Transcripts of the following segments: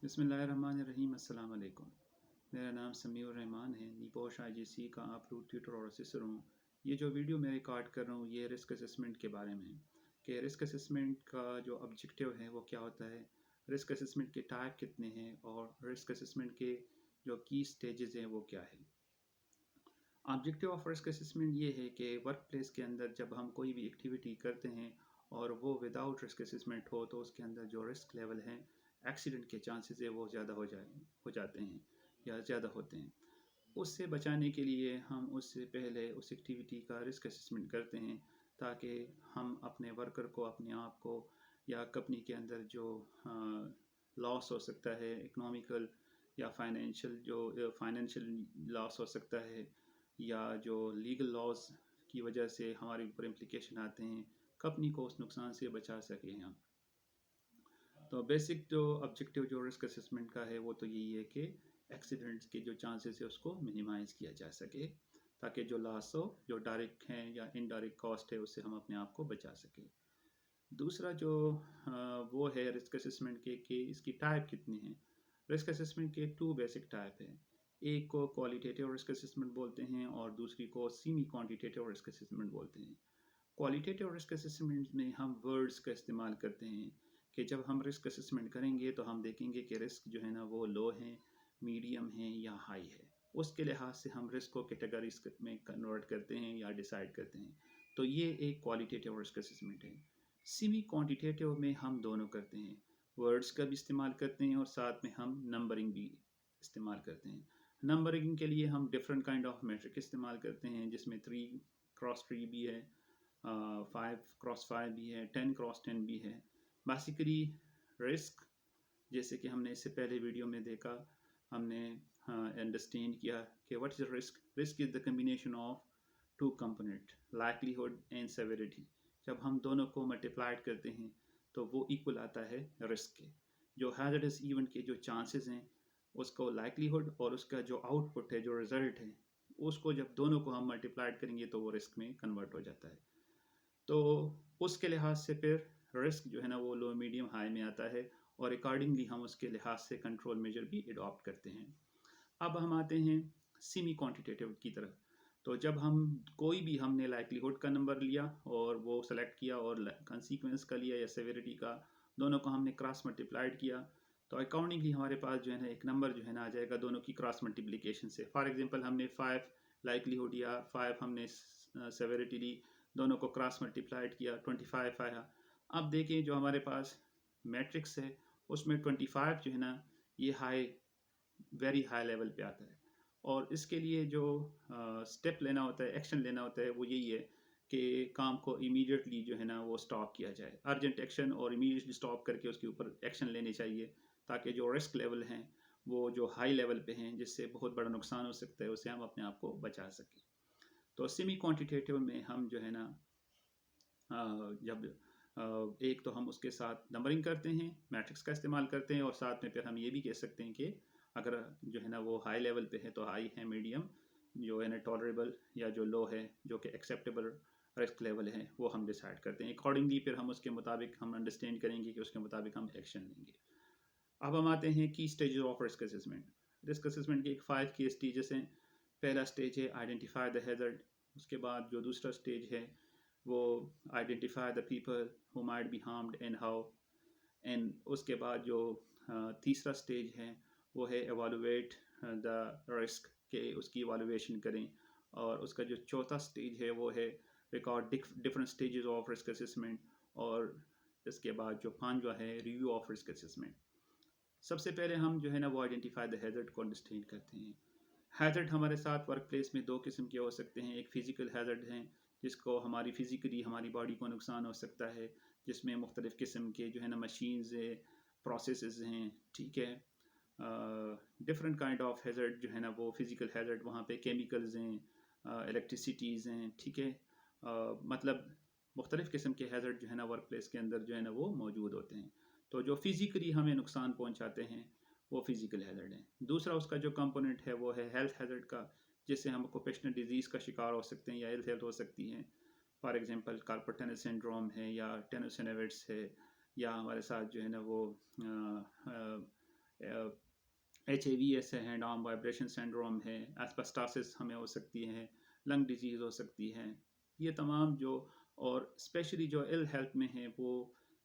बिस्मिल्लाहिर्रहमानिर्रहीम। अस्सलाम वालेकुम। मेरा नाम समीउर रहमान है। नीपोश आईजीसी का आप रूट ट्यूटर और असिस्टर हूँ। ये जो वीडियो मैं रिकॉर्ड कर रहा हूँ ये रिस्क असेसमेंट के बारे में है कि रिस्क असेसमेंट का जो ऑब्जेक्टिव है वो क्या होता है, रिस्क असेसमेंट के टाइप कितने हैं और रिस्क असेसमेंट के जो की स्टेजेस हैं वो क्या है। ऑब्जेक्टिव ऑफ रिस्क असेसमेंट ये है कि वर्क प्लेस के अंदर जब हम कोई भी एक्टिविटी करते हैं और वो विदाउट रिस्क असेसमेंट हो तो उसके अंदर जो रिस्क लेवल है, एक्सीडेंट के चांसेस है वो ज़्यादा हो जाते हैं या ज़्यादा होते हैं। उससे बचाने के लिए हम उससे पहले उस एक्टिविटी का रिस्क असेसमेंट करते हैं ताकि हम अपने वर्कर को, अपने आप को या कंपनी के अंदर जो लॉस हो सकता है, इकोनॉमिकल या फाइनेंशियल लॉस हो सकता है या जो लीगल लॉज की वजह से हमारे ऊपर इम्प्लिकेशन आते हैं, कंपनी को उस नुकसान से बचा सकें हम। तो बेसिक जो ऑब्जेक्टिव जो रिस्क असेसमेंट का है वो तो यही है कि एक्सीडेंट्स के जो चांसेस है उसको मिनिमाइज़ किया जा सके ताकि जो लॉस हो, जो डायरेक्ट हैं या इनडायरेक्ट कॉस्ट है, उससे हम अपने आप को बचा सकें। दूसरा जो वो है रिस्क असेसमेंट के कि इसकी टाइप कितनी हैं। रिस्क असेसमेंट के टू बेसिक टाइप हैं। एक को क्वालिटेटिव रिस्क असेसमेंट बोलते हैं और दूसरी को सेमी क्वांटिटेटिव रिस्क असेसमेंट बोलते हैं। क्वालिटेटिव रिस्क असेसमेंट में हम वर्ड्स का इस्तेमाल करते हैं कि जब हम रिस्क असेसमेंट करेंगे तो हम देखेंगे कि रिस्क जो है ना वो लो है, मीडियम है या हाई है। उसके लिहाज से हम रिस्क को कैटेगरीज में कन्वर्ट करते हैं या डिसाइड करते हैं। तो ये एक क्वालिटेटिव रिस्क असेसमेंट है। सेमी क्वांटिटेटिव में हम दोनों करते हैं, वर्ड्स का भी इस्तेमाल करते हैं और साथ में हम नंबरिंग भी इस्तेमाल करते हैं। नंबरिंग के लिए हम डिफरेंट काइंड ऑफ मेट्रिक इस्तेमाल करते हैं जिसमें 3x3 भी है, 5x5 भी है, 10x10 भी है। बेसिकली रिस्क, जैसे कि हमने इससे पहले वीडियो में देखा, हमने अंडरस्टैंड किया कि what is risk. Risk is the combination of two component, likelihood and severity. जब हम दोनों को मल्टीप्लाइड करते हैं तो वो इक्वल आता है रिस्क के। जो हैजर्डस इवेंट के जो चांसेस हैं उसको लाइकलीहुड और उसका जो आउटपुट है, जो रिजल्ट है, उसको जब दोनों को हम मल्टीप्लाइड करेंगे तो वो रिस्क में कन्वर्ट हो जाता है। तो उसके लिहाज से फिर रिस्क जो है ना वो लो, मीडियम, हाई में आता है और अकॉर्डिंगली हम उसके लिहाज से कंट्रोल मेजर भी अडॉप्ट करते हैं। अब हम आते हैं सेमी क्वांटिटेटिव की तरफ। तो जब हम कोई भी हमने लाइकलीहुड का नंबर लिया और वो सेलेक्ट किया और कंसीक्वेंस का लिया या सेवेरिटी का, दोनों को हमने क्रॉस मल्टीप्लाइड किया तो अकॉर्डिंगली हमारे पास जो है ना एक नंबर जो है ना आ जाएगा दोनों की क्रॉस मल्टीप्लिकेशन से। फॉर एग्जांपल हमने 5 लाइकलीहुड या 5 हमने सेवेरिटी ली, दोनों को क्रॉस मल्टीप्लाइड किया, 25 आया। अब देखें जो हमारे पास मैट्रिक्स है उसमें 25 जो है ना ये हाई, वेरी हाई लेवल पे आता है। और इसके लिए जो स्टेप लेना होता है, एक्शन लेना होता है, वो यही है कि काम को इमीडिएटली जो है ना वो स्टॉप किया जाए, अर्जेंट एक्शन, और इमीडिएटली स्टॉप करके उसके ऊपर एक्शन लेने चाहिए ताकि जो रिस्क लेवल हैं वो जो हाई लेवल पे हैं जिससे बहुत बड़ा नुकसान हो सकता है उससे हम अपने आप को बचा सकें। तो सेमी क्वांटिटेटिव में हम जो है ना जब एक तो हम उसके साथ नंबरिंग करते हैं, मैट्रिक्स का इस्तेमाल करते हैं और साथ में फिर हम ये भी कह सकते हैं कि अगर जो है ना वो हाई लेवल पे है तो हाई है, मीडियम जो है ना टॉलरेबल, या जो लो है जो कि एक्सेप्टेबल रिस्क लेवल है, वो हम डिसाइड करते हैं। अकॉर्डिंगली फिर हम उसके मुताबिक हम अंडरस्टैंड करेंगे कि उसके मुताबिक हम एक्शन लेंगे। अब हम आते हैं की stages of risk assessment. Risk assessment के एक 5 की स्टेजेस हैं। पहला स्टेज है आइडेंटिफाई द हैजर्ड। उसके बाद जो दूसरा स्टेज है वो identify the people who might be harmed and how. And उसके बाद जो तीसरा स्टेज है वो है एवालुएट द रिस्क, के उसकी एवालुएशन करें। और उसका जो चौथा स्टेज है वो है record different stages of risk assessment. और इसके बाद जो पांचवा है रिव्यू ऑफ रिस्क असेसमेंट। सबसे पहले हम जो है ना वो आइडेंटिफाई द हैजर्ड को अंडरस्टैंड करते हैं। हैजर्ड हमारे साथ वर्क प्लेस में दो किस्म के हो सकते हैं। एक फ़िज़िकल हैजर्ड हैं जिसको हमारी फ़िज़िकली हमारी बॉडी को नुकसान हो सकता है, जिसमें मुख्तलिफ़ किस्म के जो है ना मशीन्स है, प्रोसेसेस हैं, ठीक है। डिफरेंट काइंड ऑफ हैजर्ड जो है ना वो फ़िज़िकल हैजर्ड, वहाँ पे केमिकल्स हैं, इलेक्ट्रिसिटीज़ हैं, ठीक है। मतलब मुख्तलिफ़ किस्म के हैजर्ड जो है ना वर्क प्लेस के अंदर जो है ना वो मौजूद होते हैं। तो जो फ़िज़िकली हमें नुकसान पहुँचाते हैं वो फ़िज़िकल हैजर्ड है। दूसरा उसका जो कंपोनेंट है वो है हेल्थ हैजर्ड का, जिससे हम ऑक्यूपेशनल डिजीज़ का शिकार हो सकते हैं या इल हेल्थ हो सकती हैं। For example carpal tunnel syndrome है या टेनोसिनेविट्स है, या हमारे साथ जो है ना वो HAVS है, हैंड आर्म वाइब्रेशन सिंड्रोम है, एस्बेस्टोसिस हमें हो सकती है, लंग डिजीज़ हो सकती है। ये तमाम जो और स्पेशली जो इल हेल्थ में है वो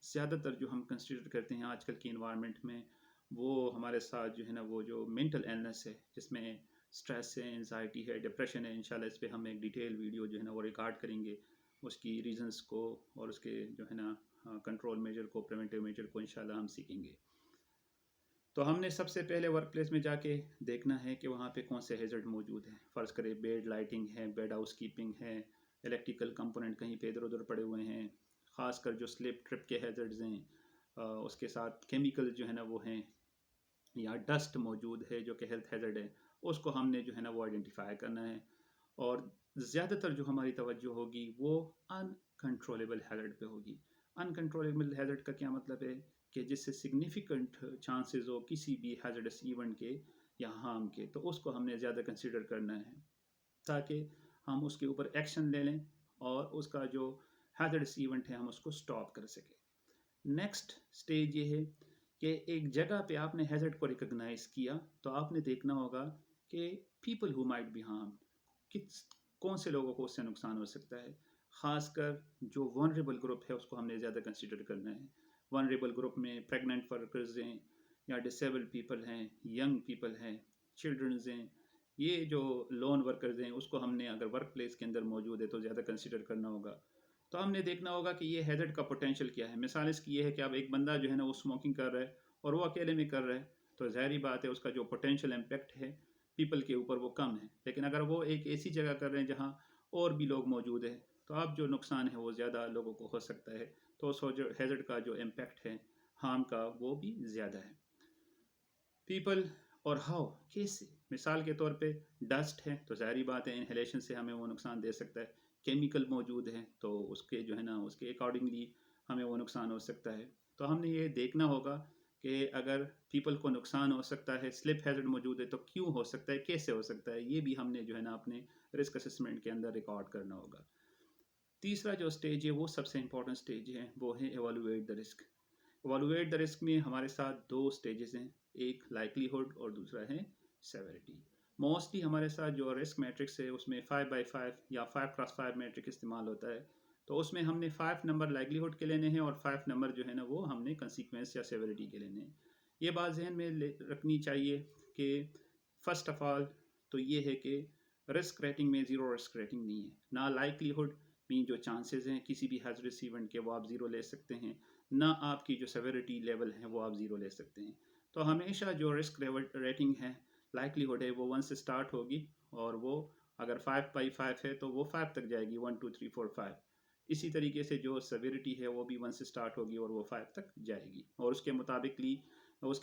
ज़्यादातर जो हम कंसिडर करते हैं आजकल की इन्वायरमेंट में, वो हमारे साथ जो है ना वो जो मेंटल इलनेस है जिसमें स्ट्रेस है, एंजाइटी है, डिप्रेशन है। इंशाल्लाह इस पे हम एक डिटेल वीडियो जो है ना वो रिकॉर्ड करेंगे, उसकी रीजंस को और उसके जो है ना कंट्रोल मेजर को, प्रिवेंटिव मेजर को इंशाल्लाह हम सीखेंगे। तो हमने सबसे पहले वर्क प्लेस में जाके देखना है कि वहाँ पे कौन से हैज़र्ड मौजूद हैं। फ़र्ज़ करें बेड लाइटिंग है, बेड हाउस कीपिंग है, इलेक्ट्रिकल कंपोनेंट कहीं पे इधर उधर पड़े हुए हैं, ख़ासकर जो स्लिप ट्रिप के हैज़र्ड्स हैं, उसके साथ केमिकल जो है ना वो हैं, या डस्ट मौजूद है जो कि हेल्थ हैज़र्ड है, उसको हमने जो है ना वो आइडेंटिफाई करना है। और ज़्यादातर जो हमारी तवज्जो होगी वो अनकंट्रोलेबल हैज़र्ड पे होगी। अनकंट्रोलेबल हैज़र्ड का क्या मतलब है कि जिससे सिग्निफिकेंट चांसेस हो किसी भी हैज़र्डस इवेंट के या हार्म के, तो उसको हमने ज़्यादा कंसिडर करना है ताकि हम उसके ऊपर एक्शन ले लें और उसका जो हैज़र्डस इवेंट है हम उसको स्टॉप कर सकें। नेक्स्ट स्टेज ये है कि एक जगह पे आपने हैज़र्ड को रिकॉग्नाइज किया तो आपने देखना होगा कि people who might be harm, किस कौन से लोगों को उससे नुकसान हो सकता है। ख़ासकर जो वनरेबल ग्रुप है उसको हमने ज़्यादा कंसिडर करना है। वनरेबल ग्रुप में प्रेग्नेंट वर्कर्स हैं या डिसेबल्ड पीपल हैं, यंग पीपल हैं, चिल्ड्रंस हैं। ये जो लोन वर्कर्स हैं उसको हमने अगर वर्क प्लेस के अंदर मौजूद है तो ज़्यादा कंसिडर करना होगा। तो हमने देखना होगा कि ये हैज़र्ड का पोटेंशियल क्या है। मिसाल इसकी ये है कि अब एक बंदा जो है ना वो स्मोकिंग कर रहा है और वो अकेले में कर रहा है, तो ज़ाहिर बात है उसका जो पोटेंशियल इम्पैक्ट है पीपल के ऊपर वो कम है। लेकिन अगर वो एक ऐसी जगह कर रहे हैं जहाँ और भी लोग मौजूद हैं, तो अब जो नुकसान है वो ज़्यादा लोगों को हो सकता है। तो उस हैज़र्ड का जो इम्पैक्ट है हार्म का वो भी ज़्यादा है। पीपल और हाउ, कैसे, मिसाल के तौर पे डस्ट है तो ज़ाहिर बात है इनहेलेशन से हमें वो नुकसान दे सकता है। केमिकल मौजूद है तो उसके जो है ना उसके अकॉर्डिंगली हमें वो नुकसान हो सकता है। तो हमने ये देखना होगा कि अगर पीपल को नुकसान हो सकता है, स्लिप हैज़र्ड मौजूद है तो क्यों हो सकता है, कैसे हो सकता है, ये भी हमने जो है ना अपने रिस्क असेसमेंट के अंदर रिकॉर्ड करना होगा। तीसरा जो स्टेज है वो सबसे इंपॉर्टेंट स्टेज है, वो है evaluate the risk. Evaluate the risk में हमारे साथ दो स्टेजेस हैं, एक लाइकलीहुड और दूसरा है सेवेरिटी। मोस्टली हमारे साथ जो रिस्क मैट्रिक्स है उसमें 5x5 या 5x5 मैट्रिक इस्तेमाल होता है। तो उसमें हमने 5 नंबर लाइकलीहुड के लेने हैं और 5 नंबर जो है ना वो हमने कंसिक्वेंस या सेवेरिटी के लेने हैं। ये बात जहन में रखनी चाहिए कि फर्स्ट ऑफ ऑल तो ये है कि रिस्क रेटिंग में ज़ीरो रिस्क रेटिंग नहीं है। ना लाइकलीहुड में जो चांसेस हैं किसी भी हैजरस इवेंट के वो आप ज़ीरो ले सकते हैं, ना आपकी जो सेवेरिटी लेवल है वो आप ज़ीरो ले सकते हैं। तो हमेशा जो रिस्क रेटिंग है, लाइकलीहुड है, वो 1 से स्टार्ट होगी और वो अगर 5/5 है तो वो 5 तक जाएगी, 1 2 3 4 5। इसी तरीके से जो सेवेरिटी है वो भी 1 से स्टार्ट होगी और वो 5 तक जाएगी और उसके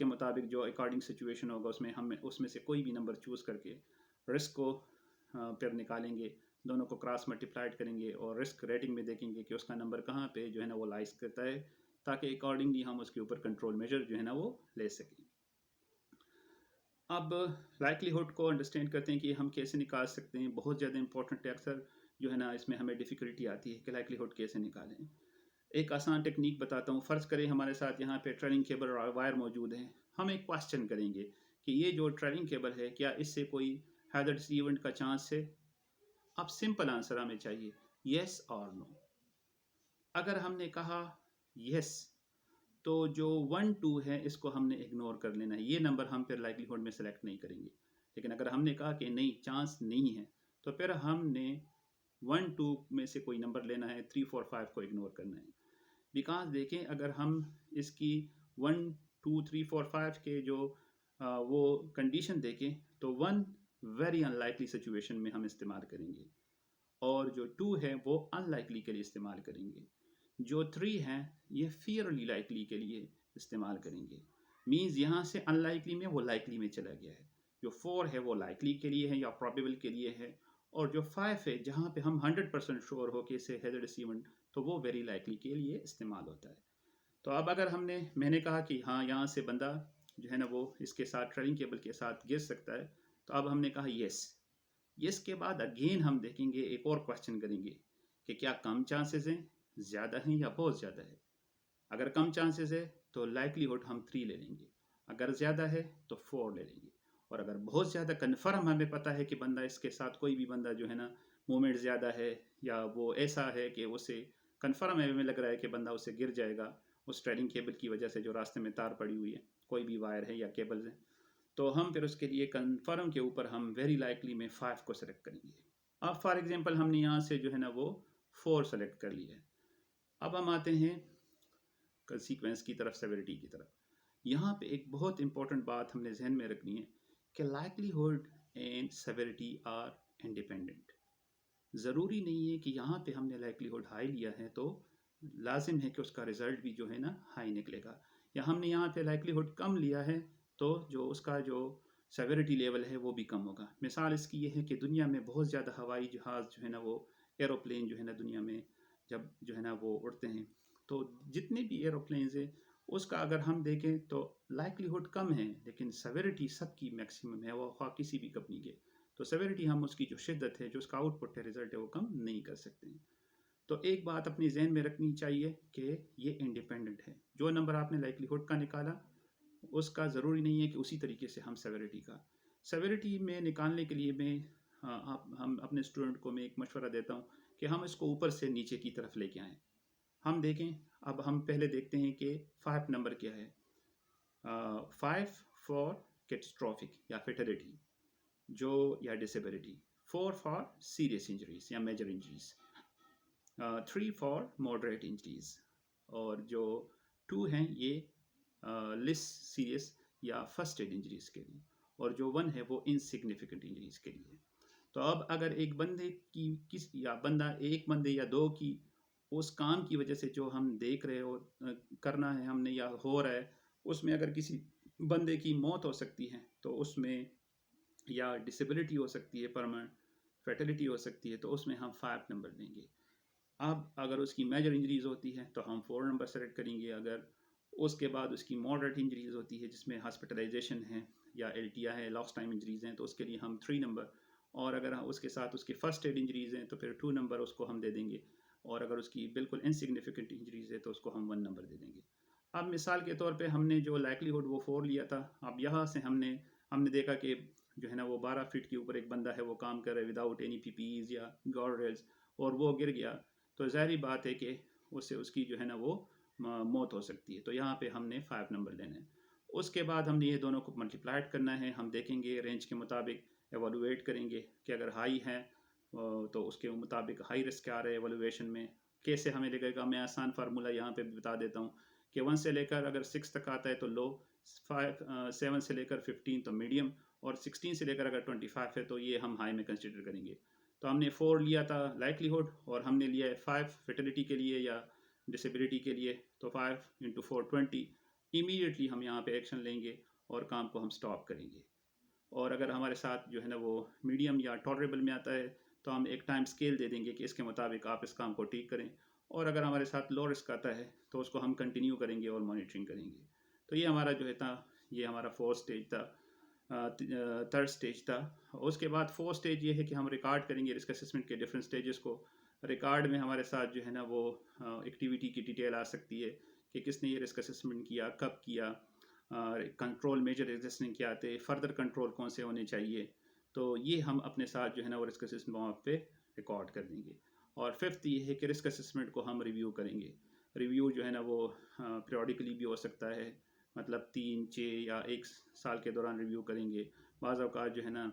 मुताबिक जो अकॉर्डिंग सिचुएशन होगा उसमें हम उसमें से कोई भी नंबर चूज़ करके रिस्क को फिर निकालेंगे, दोनों को क्रॉस मल्टीप्लाइड करेंगे और रिस्क रेटिंग में देखेंगे कि उसका नंबर कहाँ पे जो है ना वो लाइज करता है, ताकि अकॉर्डिंगली हम उसके ऊपर कंट्रोल मेजर जो है ना वो ले सकें। अब लाइकलीहुड को अंडरस्टैंड करते हैं कि हम कैसे निकाल सकते हैं। बहुत ज़्यादा इंपॉर्टेंट है, अक्सर जो है ना इसमें हमें डिफ़िकल्टी आती है कि लाइकलीहुड कैसे निकालें। एक आसान टेक्निक बताता हूँ। फ़र्ज़ करें हमारे साथ यहाँ पे ट्रेनिंग केबल और वायर मौजूद हैं। हम एक क्वेश्चन करेंगे कि ये जो ट्रेनिंग केबल है क्या इससे कोई हैज़र्डस इवेंट का चांस है। अब सिंपल आंसर हमें चाहिए, येस और नो। अगर हमने कहा येस तो जो 1 2 है इसको हमने इग्नोर कर लेना है, ये नंबर हम फिर लाइकलीहुड में सेलेक्ट नहीं करेंगे। लेकिन अगर हमने कहा कि नहीं चांस नहीं है तो फिर हमने 1 2 में से कोई नंबर लेना है, 3 4 5 को इग्नोर करना है। बिकॉज देखें अगर हम इसकी 1 2 3 4 5 के जो वो कंडीशन देखें तो 1 वेरी अनलाइकली सिचुएशन में हम इस्तेमाल करेंगे और जो 2 है वो अनलाइकली के लिए इस्तेमाल करेंगे। जो 3 है ये फेयरली लाइकली के लिए इस्तेमाल करेंगे। मीन्स यहाँ से अनलाइकली में वो लाइकली में चला गया है। जो 4 है वो लाइकली के लिए है या प्रॉबेबल के लिए है, और जो 5 है जहाँ पे हम 100% श्योर हो कि इसे हैज़र्डस इवेंट, तो वो वेरी लाइकली के लिए इस्तेमाल होता है। तो अब अगर मैंने कहा कि हाँ यहाँ से बंदा जो है ना वो इसके साथ ट्रेनिंग केबल के साथ गिर सकता है, तो अब हमने कहा येस। येस के बाद अगेन हम देखेंगे, एक और क्वेश्चन करेंगे कि क्या कम चांसेस हैं, ज़्यादा हैं या बहुत ज़्यादा है। अगर कम चांसेस है तो लाइकलीहुड हम 3 ले लेंगे अगर ज़्यादा है तो 4 ले लेंगे। और अगर बहुत ज़्यादा कन्फर्म हमें पता है कि बंदा इसके साथ कोई भी बंदा जो है ना मूवमेंट ज़्यादा है, या वो ऐसा है कि उसे कन्फर्म है, हमें लग रहा है कि बंदा उससे गिर जाएगा उस ट्रेडिंग केबल की वजह से, जो रास्ते में तार पड़ी हुई है, कोई भी वायर है या केबल है, तो हम फिर उसके लिए कन्फर्म के ऊपर हम वेरी लाइकली में 5 को सेलेक्ट करेंगे। अब फॉर एग्जांपल हमने यहाँ से जो है ना वो 4 सेलेक्ट कर लिया है। अब हम आते हैं सीक्वेंस की तरफ, सेवेरिटी की तरफ। यहाँ पे एक बहुत इंपॉर्टेंट बात हमने जहन में रखनी है कि likelihood and severity are independent. ज़रूरी नहीं है कि यहाँ पे हमने लाइकलीहुड हाई लिया है तो लाजिम है कि उसका रिजल्ट भी जो है ना हाई निकलेगा, या हमने यहाँ पे लाइकलीहुड कम लिया है तो जो उसका जो सेवेरिटी लेवल है वो भी कम होगा। मिसाल इसकी ये है कि दुनिया में बहुत ज़्यादा हवाई जहाज़ जो है ना, वो एरोप्लेन जो है ना दुनिया में जब जो है ना वो उड़ते हैं, तो जितने भी एरोप्लेन्स हैं उसका अगर हम देखें तो लाइकलीहुड कम है, लेकिन सेवेरिटी सबकी मैक्सिमम है, वो ख्वाह किसी भी कंपनी के। तो सेवेरिटी हम उसकी जो शिद्दत है, जो उसका आउटपुट है, रिजल्ट है, वो कम नहीं कर सकते हैं। तो एक बात अपनी जहन में रखनी चाहिए कि ये इंडिपेंडेंट है। जो नंबर आपने लाइकलीहुड का निकाला उसका ज़रूरी नहीं है कि उसी तरीके से हम सेवेरिटी में निकालने के लिए मैं हम अपने स्टूडेंट को मैं एक मशवरा देता हूँ कि हम इसको ऊपर से नीचे की तरफ लेके आएँ। हम देखें, अब हम पहले देखते हैं कि 5 नंबर क्या है। 5 फॉर कैटास्ट्रॉफिक या फेटलिटी जो या डिसेबिलिटी, 4 फॉर सीरियस इंजरीज या major injuries, 3 for moderate injuries, और जो 2 हैं ये लेस सीरियस या फर्स्ट एड इंजरीज के लिए, और जो 1 है वो इनसिग्निफिकेंट इंजरीज के लिए। तो अब अगर एक बंदे की किस या बंदा एक बंदे या दो की उस काम की वजह से जो हम देख रहे हो करना है हमने या हो रहा है, उसमें अगर किसी बंदे की मौत हो सकती है तो उसमें, या डिसेबिलिटी हो सकती है, परमानेंट फैटिलिटी हो सकती है, तो उसमें हम 5 नंबर देंगे। अब अगर उसकी मेजर इंजरीज होती है तो हम 4 नंबर सेलेक्ट करेंगे। अगर उसके बाद उसकी मॉडरेट इंजरीज होती है जिसमें हॉस्पिटलाइजेशन है या एल्टिया है, लॉस्ट टाइम इंजरीज हैं, तो उसके लिए हम 3 नंबर, और अगर उसके साथ उसकी फर्स्ट एड इंजरीज हैं तो फिर 2 नंबर उसको हम दे देंगे, और अगर उसकी बिल्कुल इनसिग्निफिकेंट इंजरीज है तो उसको हम 1 नंबर दे देंगे। अब मिसाल के तौर पे हमने जो लाइकलीहुड वो 4 लिया था, अब यहाँ से हमने हमने देखा कि जो है ना वो 12 फीट के ऊपर एक बंदा है, वो काम कर रहा है विदाउट एनी पीपीईज या गार्ड, और वो गिर गया, तो ज़ाहिर बात है कि उससे उसकी जो है ना वो मौत हो सकती है। तो यहाँ पे हमने 5 नंबर लेने हैं। उसके बाद हमने ये दोनों को मल्टीप्लाइड करना है। हम देखेंगे रेंज के मुताबिक एवोलुएट करेंगे कि अगर हाई है तो उसके मुताबिक हाई रिस्क आ रहा है एवोलुएशन में। कैसे हमें लगेगा, मैं आसान फार्मूला यहाँ पे बता देता हूँ कि 1 से लेकर अगर 6 तक आता है तो लो, 7 से लेकर 15 तो मीडियम, और 16 से लेकर अगर 25 है तो ये हम हाई में कंसिडर करेंगे। तो हमने 4 लिया था लाइकलीहुड, और हमने लिया है 5 फर्टिलिटी के लिए या डिसेबिलिटी के लिए, तो 5 इंटू 4 20। इमीडिएटली हम यहाँ पे एक्शन लेंगे और काम को हम स्टॉप करेंगे। और अगर हमारे साथ जो है ना वो मीडियम या टॉलरेबल में आता है तो हम एक टाइम स्केल दे देंगे कि इसके मुताबिक आप इस काम को ठीक करें, और अगर हमारे साथ लो रिस्क आता है तो उसको हम कंटिन्यू करेंगे और मॉनिटरिंग करेंगे। तो ये हमारा जो है था, ये हमारा 4 स्टेज था, 3rd स्टेज था। उसके बाद 4th स्टेज ये है कि हम रिकॉर्ड करेंगे रिस्क असेसमेंट के डिफरेंट स्टेजेस को। रिकॉर्ड में हमारे साथ जो है ना वो एक्टिविटी की डिटेल आ सकती है कि किसने ये रिस्क असेसमेंट किया, कब किया, कंट्रोल मेजर एग्जिस्टिंग क्या आते, फर्दर कंट्रोल कौन से होने चाहिए। तो ये हम अपने साथ जो है ना वो रिस्क असेसमेंट वहाँ पे रिकॉर्ड कर देंगे। और 5th ये है कि रिस्क असेसमेंट को हम रिव्यू करेंगे। रिव्यू जो है ना वो पीरियडिकली भी हो सकता है, मतलब 3, 6 या 1 साल के दौरान रिव्यू करेंगे। बाज़ औक़ात जो है ना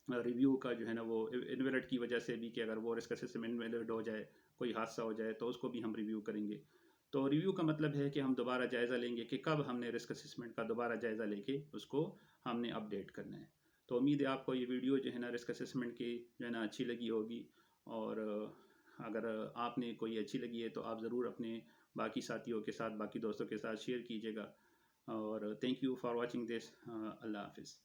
रिव्यू का जो है ना वो इनवैलिड की वजह से भी, कि अगर वो रिस्क असेसमेंट इनवैलिड हो जाए, कोई हादसा हो जाए, तो उसको भी हम रिव्यू करेंगे। तो रिव्यू का मतलब है कि हम दोबारा जायज़ा लेंगे कि कब हमने रिस्क असेसमेंट का दोबारा जायज़ा लेके उसको हमने अपडेट करना है। तो उम्मीद है आपको ये वीडियो जो है ना रिस्क असेसमेंट की जो है ना अच्छी लगी होगी, और अगर आपने कोई अच्छी लगी है तो आप ज़रूर अपने बाकी साथियों के साथ, बाकी दोस्तों के साथ शेयर कीजिएगा। और thank you for watching this. अल्लाह हाफिज़।